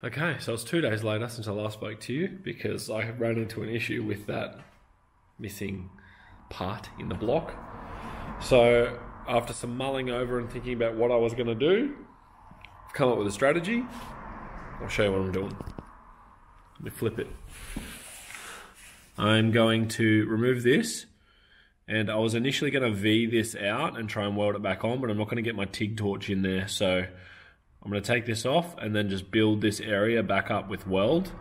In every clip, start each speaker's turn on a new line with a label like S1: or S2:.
S1: Okay, so it's 2 days later since I last spoke to you because I ran into an issue with that missing part in the block. So after some mulling over and thinking about what I was going to do, I've come up with a strategy. I'll show you what I'm doing. Let me flip it. I'm going to remove this, and I was initially going to V this out and try and weld it back on, but I'm not going to get my TIG torch in there, so I'm going to take this off and then just build this area back up with weld,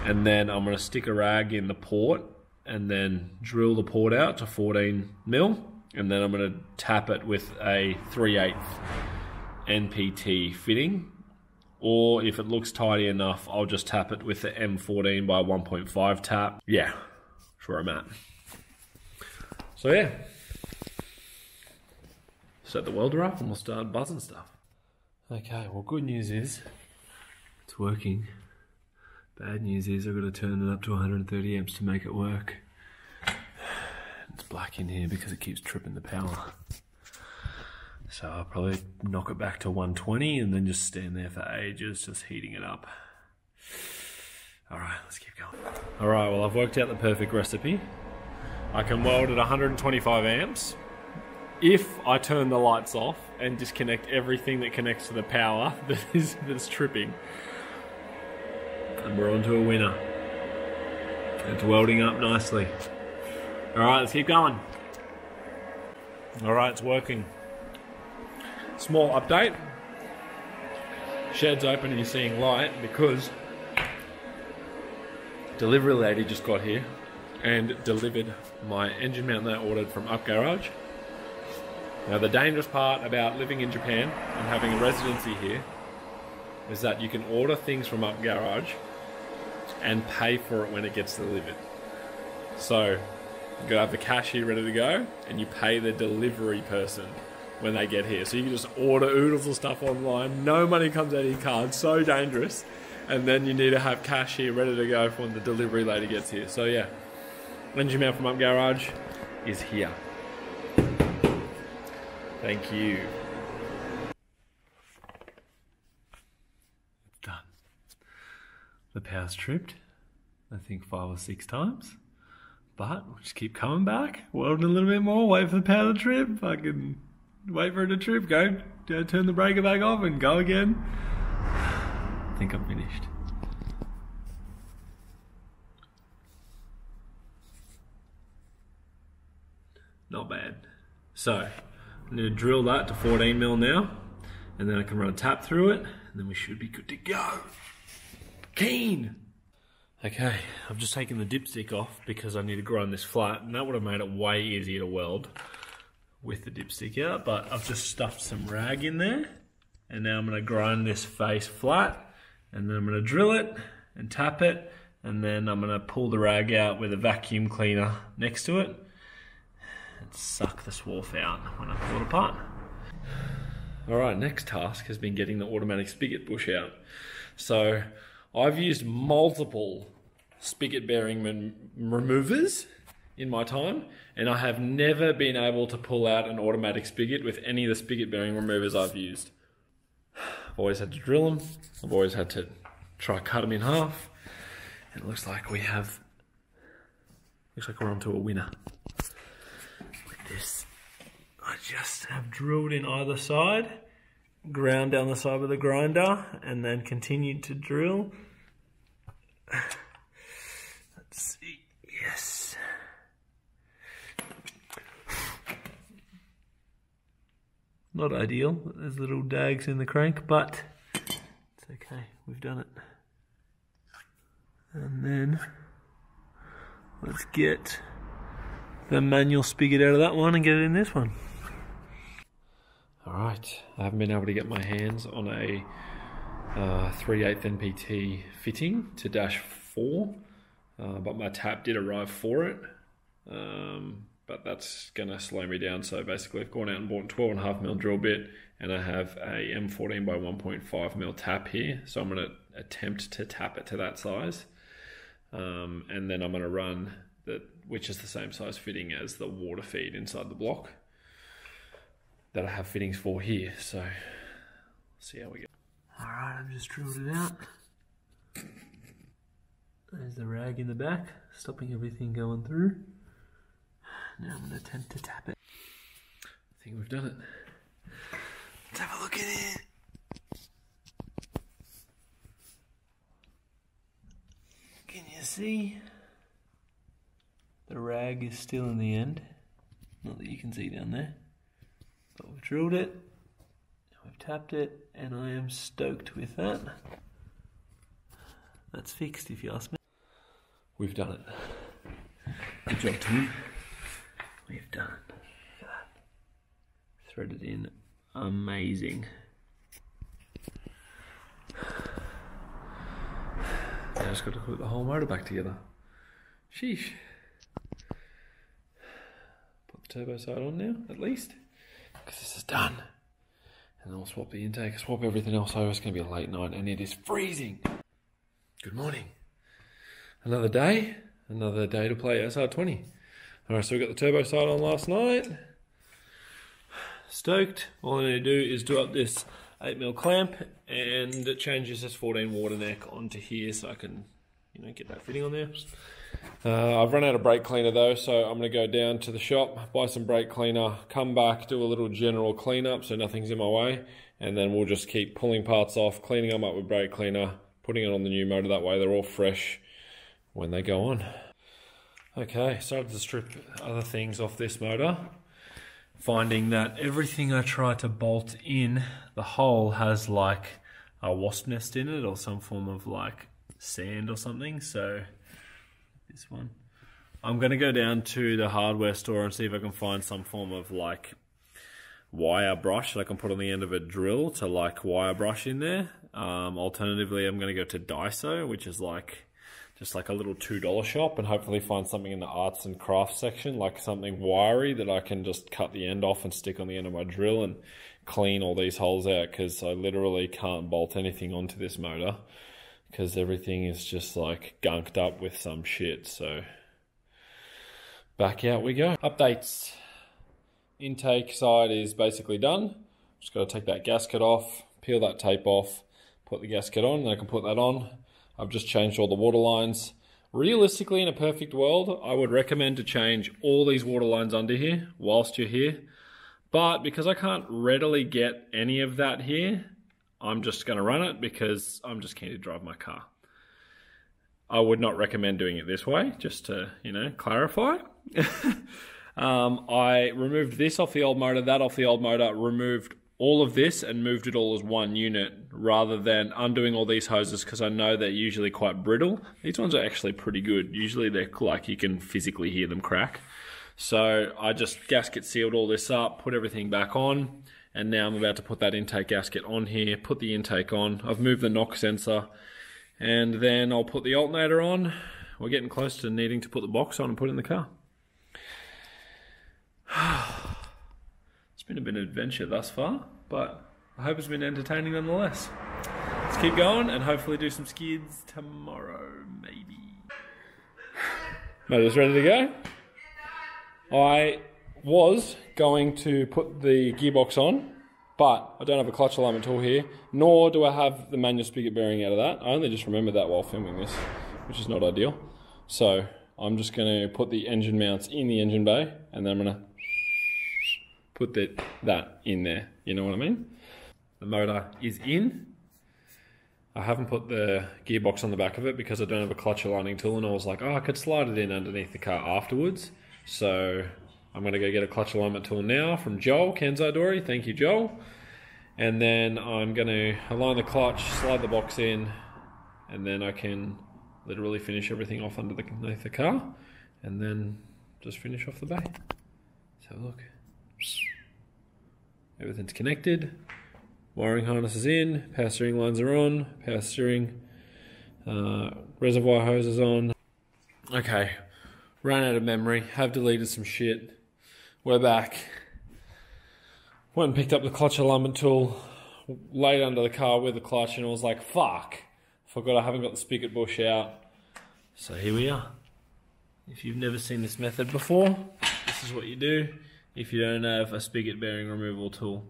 S1: and then I'm going to stick a rag in the port and then drill the port out to 14 mil, and then I'm going to tap it with a 3/8 NPT fitting, or if it looks tidy enough, I'll just tap it with the M14 by 1.5 tap. Yeah, that's where I'm at. So yeah, set the welder up and we'll start buzzing stuff. Okay, well, good news is it's working. Bad news is I've got to turn it up to 130 amps to make it work. It's black in here because it keeps tripping the power. So I'll probably knock it back to 120 and then just stand there for ages, just heating it up. All right, let's keep going. All right, well, I've worked out the perfect recipe. I can weld at 125 amps. If I turn the lights off and disconnect everything that connects to the power that's tripping. And we're on to a winner. It's welding up nicely. All right, let's keep going. All right, it's working. Small update. Shed's open and you're seeing light because delivery lady just got here and delivered my engine mount that I ordered from Up Garage. Now, the dangerous part about living in Japan and having a residency here is that you can order things from Up Garage and pay for it when it gets delivered. So you gotta have the cashier ready to go and you pay the delivery person when they get here. So you can just order oodles of stuff online, no money comes out of your card, so dangerous. And then you need to have cashier ready to go for when the delivery lady gets here. So yeah, engine mount from Up Garage is here. Thank you. It's done. The power's tripped, I think 5 or 6 times. But we'll just keep coming back, welding a little bit more, wait for the power to trip, fucking wait for it to trip, go turn the breaker back off and go again. I think I'm finished. Not bad. So, I'm going to drill that to 14 mil now, and then I can run a tap through it, and then we should be good to go. Keen! Okay, I've just taken the dipstick off because I need to grind this flat, and that would have made it way easier to weld with the dipstick out, but I've just stuffed some rag in there, and now I'm going to grind this face flat, and then I'm going to drill it and tap it, and then I'm going to pull the rag out with a vacuum cleaner next to it, and suck the swarf out when I pull it apart. Alright, next task has been getting the automatic spigot bush out. So I've used multiple spigot bearing removers in my time, and I have never been able to pull out an automatic spigot with any of the spigot bearing removers I've used. I've always had to drill them, I've always had to try cut them in half, and it looks like we're onto a winner. This, I just have drilled in either side, ground down the side with a grinder, and then continued to drill. Let's see, yes. Not ideal, there's little dags in the crank, but it's okay, we've done it. And then, let's get the manual spigot out of that one and get it in this one. Alright, I haven't been able to get my hands on a 3/8 NPT fitting to -4, but my tap did arrive for it, but that's going to slow me down. So basically I've gone out and bought a 12.5 mil drill bit, and I have a M14 by 1.5 mil tap here, so I'm going to attempt to tap it to that size, and then I'm going to run which is the same size fitting as the water feed inside the block that I have fittings for here. So see how we go. All right, I've just drilled it out. There's the rag in the back, stopping everything going through. Now I'm going to attempt to tap it. I think we've done it. Let's have a look at it. Can you see? The rag is still in the end. Not that you can see down there. But we've drilled it, we've tapped it, and I am stoked with that. That's fixed if you ask me. We've done it. Good job, team. We've done it. Look at that. Threaded in. Amazing. I just got to put the whole motor back together. Sheesh. Put the turbo side on now, at least. Because this is done. And then I'll swap the intake, swap everything else over. It's going to be a late night and it is freezing. Good morning. Another day to play sr20. Alright, so we got the turbo side on last night. Stoked. All I need to do is do up this 8mm clamp and it changes this 14 water neck onto here so I can, get that fitting on there. I've run out of brake cleaner though, so I'm going to go down to the shop, buy some brake cleaner, come back, do a little general cleanup so nothing's in my way, and then we'll just keep pulling parts off, cleaning them up with brake cleaner, putting it on the new motor, that way they're all fresh when they go on. Okay, started to strip other things off this motor, finding that everything I try to bolt in, the hole has like a wasp nest in it or some form of like sand or something, so this one. I'm going to go down to the hardware store and see if I can find some form of like wire brush that I can put on the end of a drill to like wire brush in there. Alternatively, I'm going to go to Daiso, which is like just like a little $2 shop, and hopefully find something in the arts and crafts section, like something wiry that I can just cut the end off and stick on the end of my drill and clean all these holes out, because I literally can't bolt anything onto this motor because everything is just like gunked up with some shit. So back out we go. Updates. Intake side is basically done. Just got to take that gasket off, peel that tape off, put the gasket on, and I can put that on. I've just changed all the water lines. Realistically, in a perfect world, I would recommend to change all these water lines under here whilst you're here. But because I can't readily get any of that here, I'm just going to run it because I'm just keen to drive my car. I would not recommend doing it this way, just to, clarify. I removed this off the old motor, that off the old motor, removed all of this and moved it all as one unit rather than undoing all these hoses, because I know they're usually quite brittle. These ones are actually pretty good. Usually they're like you can physically hear them crack. So I just gasket sealed all this up, put everything back on, and now I'm about to put that intake gasket on here, put the intake on. I've moved the knock sensor, and then I'll put the alternator on. We're getting close to needing to put the box on and put it in the car. It's been a bit of an adventure thus far, but I hope it's been entertaining nonetheless. Let's keep going and hopefully do some skids tomorrow, maybe. Motor's ready to go. I was going to put the gearbox on, but I don't have a clutch alignment tool here, nor do I have the manual spigot bearing out of that. I only just remembered that while filming this, which is not ideal. So I'm just going to put the engine mounts in the engine bay, and then I'm going to put that in there, you know what I mean? The motor is in. I haven't put the gearbox on the back of it because I don't have a clutch aligning tool, and I was like, oh, I could slide it in underneath the car afterwards. So I'm going to go get a clutch alignment tool now from Joel Kenzidori. Thank you, Joel. And then I'm going to align the clutch, slide the box in, and then I can literally finish everything off underneath the car, and then just finish off the bay. Let's have a look. Everything's connected. Wiring harness is in. Power steering lines are on. Power steering. Reservoir hose is on. Okay. Ran out of memory. Have deleted some shit. We're back. Went and picked up the clutch alignment tool. Laid under the car with the clutch, and I was like, fuck. Forgot I haven't got the spigot bush out. So here we are. If you've never seen this method before, this is what you do if you don't have a spigot bearing removal tool.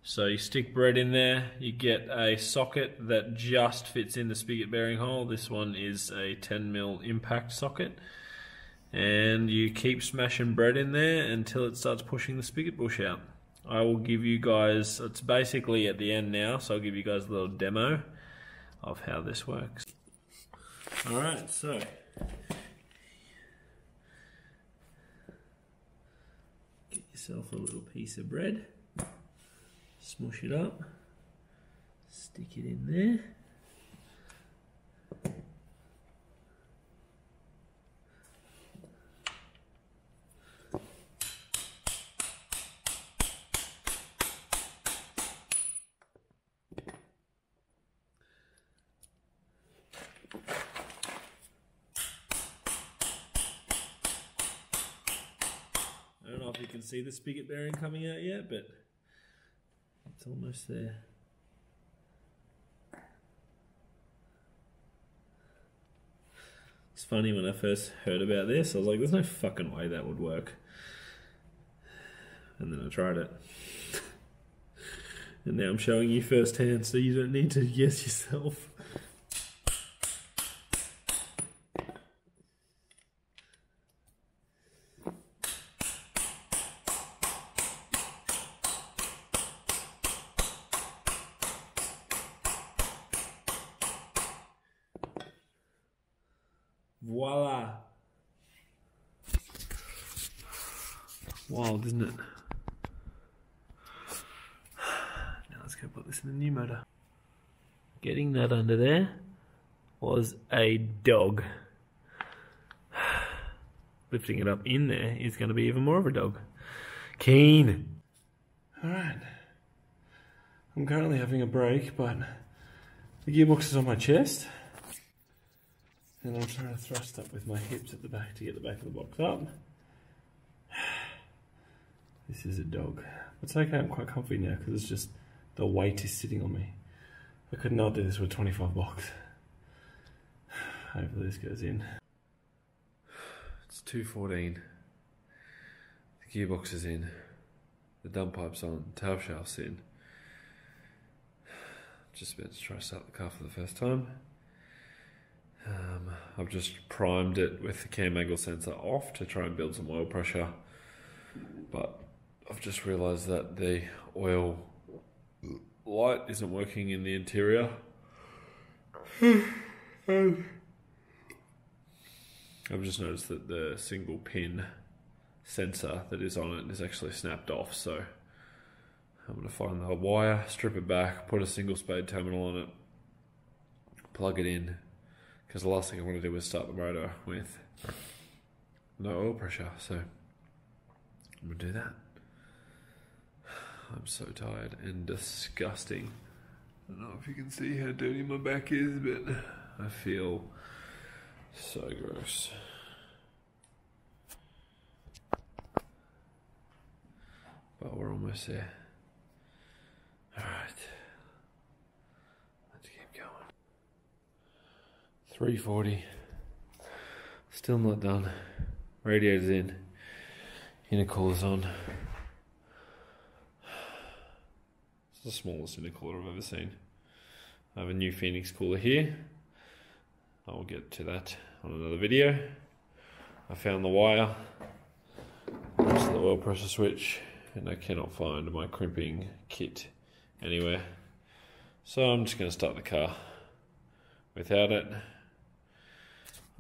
S1: So you stick bread in there, you get a socket that just fits in the spigot bearing hole. This one is a 10mm impact socket. And you keep smashing bread in there until it starts pushing the spigot bush out. I will give you guys, it's basically at the end now, so I'll give you guys a little demo of how this works. Alright, so get yourself a little piece of bread. Smush it up, stick it in there. I don't know if you can see the spigot bearing coming out yet, but it's almost there. It's funny, when I first heard about this, I was like, there's no fucking way that would work. And then I tried it. And now I'm showing you firsthand, so you don't need to guess yourself. Voila! Wild, isn't it? Now let's go put this in the new motor. Getting that under there was a dog. Lifting it up in there is going to be even more of a dog. Keen! Alright. I'm currently having a break, but the gearbox is on my chest. And I'm trying to thrust up with my hips at the back to get the back of the box up. This is a dog. It's okay, I'm quite comfy now because it's just the weight is sitting on me. I could not do this with 25 bucks. Hopefully this goes in. It's 2:14. The gearbox is in. The dump pipe's on. The tail shaft's in. Just about to try to start the car for the first time. I've just primed it with the cam angle sensor off to try and build some oil pressure, but I've just realised that the oil light isn't working in the interior. I've just noticed that the single pin sensor that is on it is actually snapped off, so I'm going to find the wire, strip it back, put a single spade terminal on it, plug it in, because the last thing I want to do is start the motor with no oil pressure, so I'm going to do that. I'm so tired and disgusting. I don't know if you can see how dirty my back is, but I feel so gross. But we're almost there. Alright. Let's keep going. 3:40. Still not done. Radiator's in. Intercooler's on. It's the smallest intercooler I've ever seen. I have a new Phoenix cooler here. I will get to that on another video. I found the wire. There's the oil pressure switch, and I cannot find my crimping kit anywhere. So I'm just going to start the car. Without it,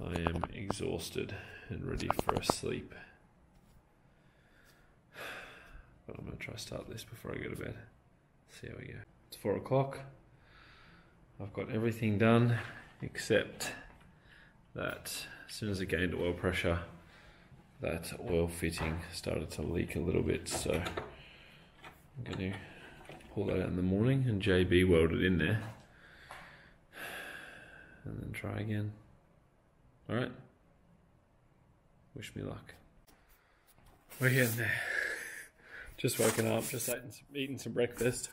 S1: I am exhausted and ready for a sleep. But I'm going to try to start this before I go to bed. See how we go. It's 4 o'clock. I've got everything done except that as soon as I gained oil pressure, that oil fitting started to leak a little bit, so I'm going to pull that out in the morning and JB weld it in there and then try again. Alright, wish me luck. We're getting there. Just woken up, just eating some breakfast.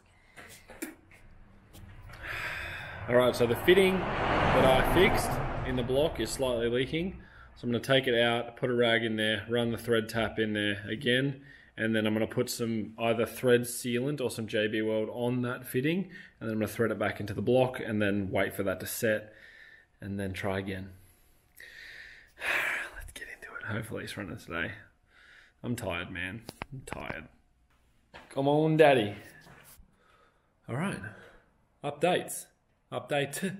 S1: Alright, so the fitting that I fixed in the block is slightly leaking. So I'm going to take it out, put a rag in there, run the thread tap in there again, and then I'm going to put some either thread sealant or some JB Weld on that fitting, and then I'm going to thread it back into the block and then wait for that to set and then try again. Let's get into it. Hopefully it's running today. I'm tired, man. I'm tired. Come on, daddy. All right. Updates. Update.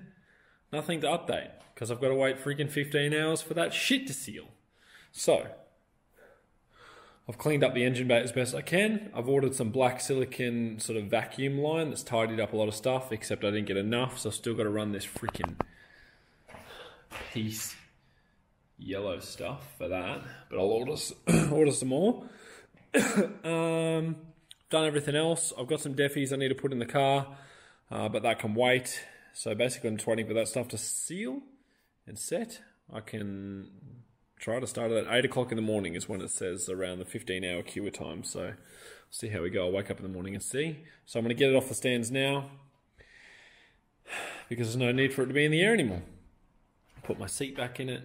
S1: Nothing to update because I've got to wait freaking 15 hours for that shit to seal. So, I've cleaned up the engine bay as best I can. I've ordered some black silicon sort of vacuum line that's tidied up a lot of stuff, except I didn't get enough, so I've still got to run this freaking piece yellow stuff for that. But I'll order some more. Done everything else. I've got some deffies I need to put in the car, but that can wait. So basically I'm just waiting for that stuff to seal and set. I can try to start it at 8 o'clock in the morning is when it says around the 15-hour cure time. So we'll see how we go. I'll wake up in the morning and see. So I'm going to get it off the stands now because there's no need for it to be in the air anymore. Put my seat back in it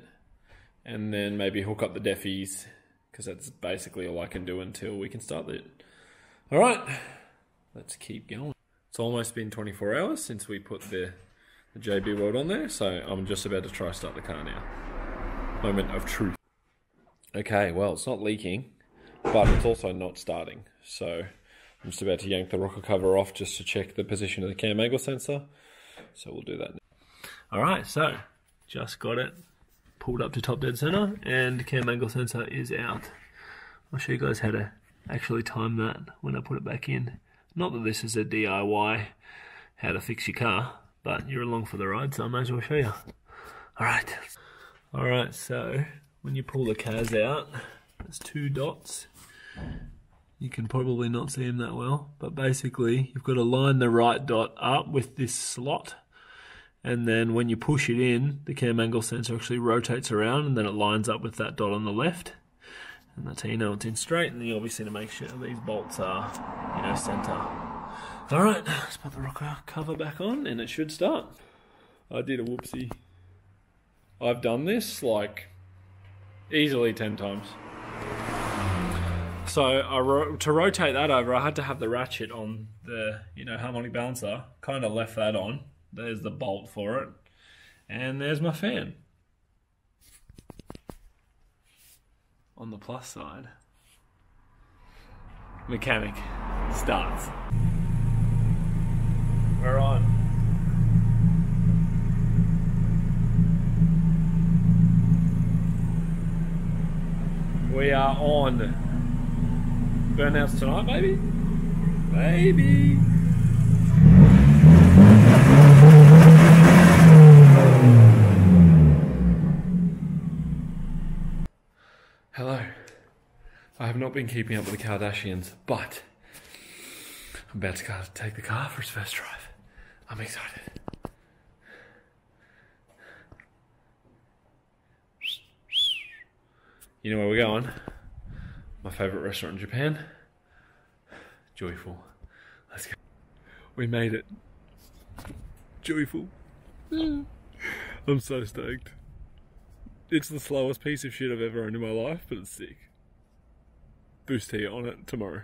S1: and then maybe hook up the deffies because that's basically all I can do until we can start it. All right, let's keep going. It's almost been 24 hours since we put the JB Weld on there, so I'm just about to try to start the car now. Moment of truth. Okay, well, it's not leaking, but it's also not starting. So I'm just about to yank the rocker cover off just to check the position of the cam angle sensor. So we'll do that now. All right, so just got it pulled up to top dead center and cam angle sensor is out. I'll show you guys how to actually time that when I put it back in. Not that this is a DIY how to fix your car, but you're along for the ride, so I may as well show you. Alright, so when you pull the CAS out, there's 2 dots. You can probably not see them that well, but basically you've got to line the right dot up with this slot, and then when you push it in, the cam angle sensor actually rotates around and then it lines up with that dot on the left. And that's how you know it's in straight, and then you obviously need to make sure these bolts are, you know, center. Alright, let's put the rocker cover back on and it should start. I did a whoopsie. I've done this like easily 10 times. So to rotate that over, I had to have the ratchet on the, you know, harmonic balancer. Kind of left that on. There's the bolt for it. And there's my fan. On the plus side, mechanic starts. We're on. We are on. Burnouts tonight, baby? Baby! Hello. I have not been keeping up with the Kardashians, but I'm about to take the car for its first drive. I'm excited. You know where we're going? My favourite restaurant in Japan. Joyful. Let's go. We made it. Joyful. I'm so stoked. It's the slowest piece of shit I've ever owned in my life, but it's sick. Boost heat on it tomorrow.